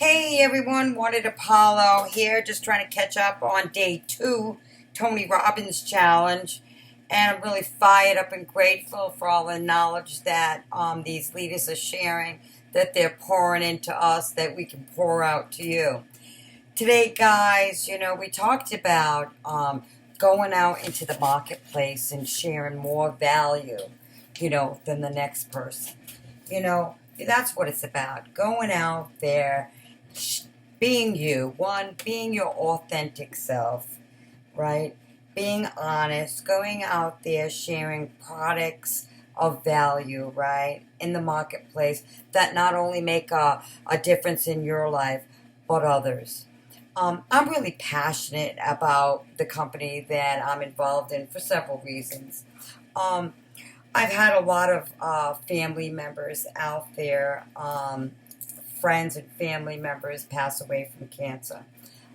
Hey everyone, Wanda DiPaolo here, just trying to catch up on day 2, Tony Robbins challenge. And I'm really fired up and grateful for all the knowledge that these leaders are sharing, that they're pouring into us, that we can pour out to you. Today, guys, we talked about going out into the marketplace and sharing more value, than the next person. That's what it's about. Going out there, being you. One, being your authentic self, right? Being honest, going out there, sharing products of value, right? In the marketplace that not only make a difference in your life, but others. I'm really passionate about the company that I'm involved in for several reasons. Um, I've had a lot of family members out there, friends and family members pass away from cancer.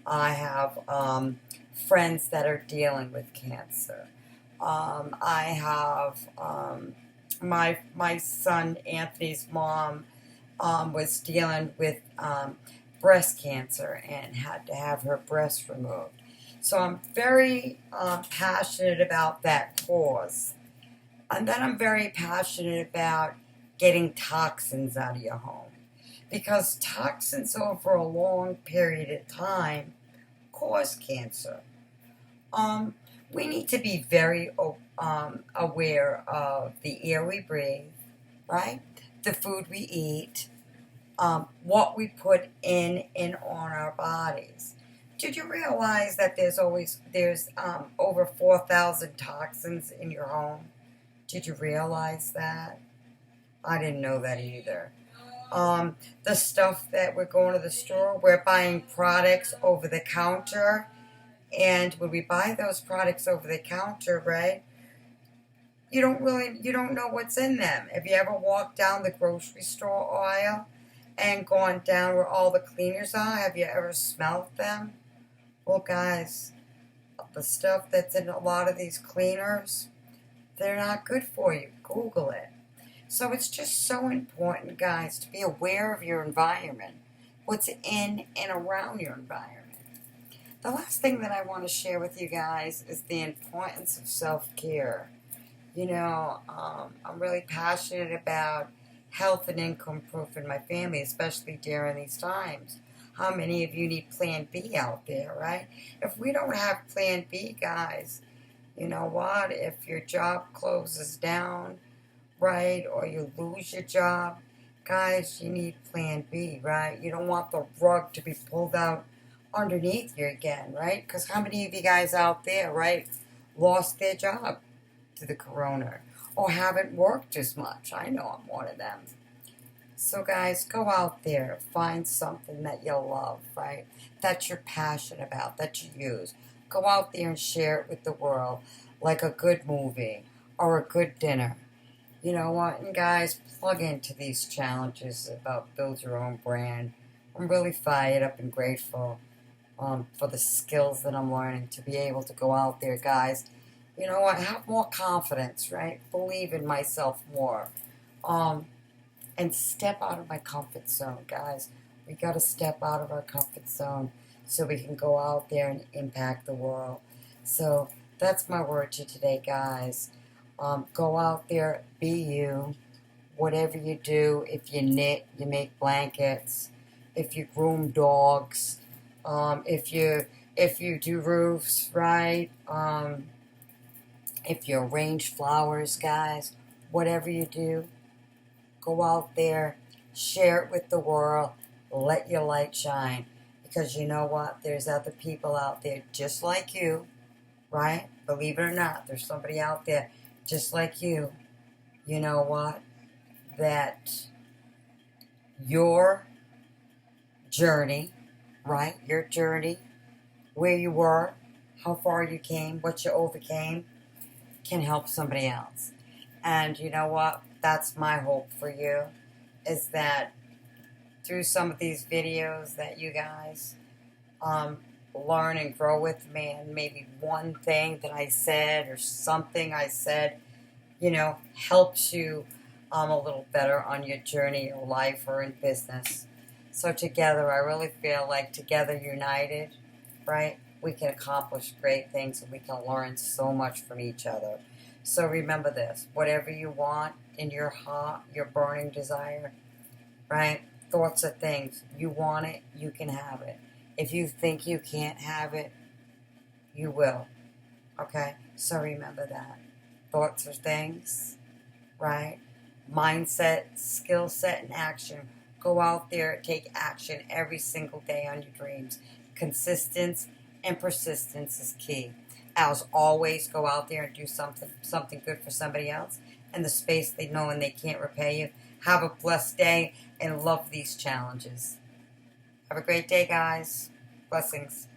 I have friends that are dealing with cancer. I have my son Anthony's mom was dealing with breast cancer and had to have her breast removed. So I'm very passionate about that cause. And then I'm very passionate about getting toxins out of your home. Because toxins over a long period of time cause cancer. We need to be very aware of the air we breathe, right? The food we eat, what we put in and on our bodies. Did you realize that there's over 4,000 toxins in your home? Did you realize that? I didn't know that either. The stuff that we're going to the store, we're buying products over the counter, and when we buy those products over the counter, right, you don't know what's in them. Have you ever walked down the grocery store aisle and gone down where all the cleaners are? Have you ever smelled them? Well, guys, the stuff that's in a lot of these cleaners, they're not good for you. Google it. So it's just so important, guys, to be aware of your environment, what's in and around your environment. The last thing that I want to share with you guys is the importance of self-care. I'm really passionate about health and income proof in my family, especially during these times. How many of you need Plan B out there, right? If we don't have Plan B, guys, you know what? If your job closes down, right, or you lose your job, guys, you need Plan B, right? You don't want the rug to be pulled out underneath you again, right? Because how many of you guys out there, right, lost their job to the corona or haven't worked as much? I know I'm one of them. So, guys, go out there, find something that you love, right, that you're passionate about, that you use. Go out there and share it with the world, like a good movie or a good dinner. You know what? And guys, plug into these challenges about build your own brand. I'm really fired up and grateful for the skills that I'm learning to be able to go out there, guys. You know what? Have more confidence, right? Believe in myself more. And step out of my comfort zone, guys. We got to step out of our comfort zone so we can go out there and impact the world. So that's my word to you today, guys. Go out there, be you. Whatever you do, if you knit, you make blankets. If you groom dogs, if you do roofs, right? If you arrange flowers, guys. Whatever you do, go out there, share it with the world, let your light shine. Because you know what? There's other people out there just like you, right? Believe it or not, there's somebody out there just like you. You know what? That your journey, right? Your journey, where you were, how far you came, what you overcame, can help somebody else. And you know what? That's my hope for you, is that through some of these videos that you guys learn and grow with me, and maybe one thing that I said or something I said, helps you a little better on your journey in life or in business. So together, I really feel like together united, right, we can accomplish great things and we can learn so much from each other. So remember this, whatever you want in your heart, your burning desire, right? Thoughts are things. You want it, you can have it. If you think you can't have it, you will. Okay? So remember that. Thoughts are things, right? Mindset, skill set, and action. Go out there, take action every single day on your dreams. Consistency and persistence is key. As always, go out there and do something good for somebody else in the space they know and they can't repay you. Have a blessed day and love these challenges. Have a great day, guys. Blessings.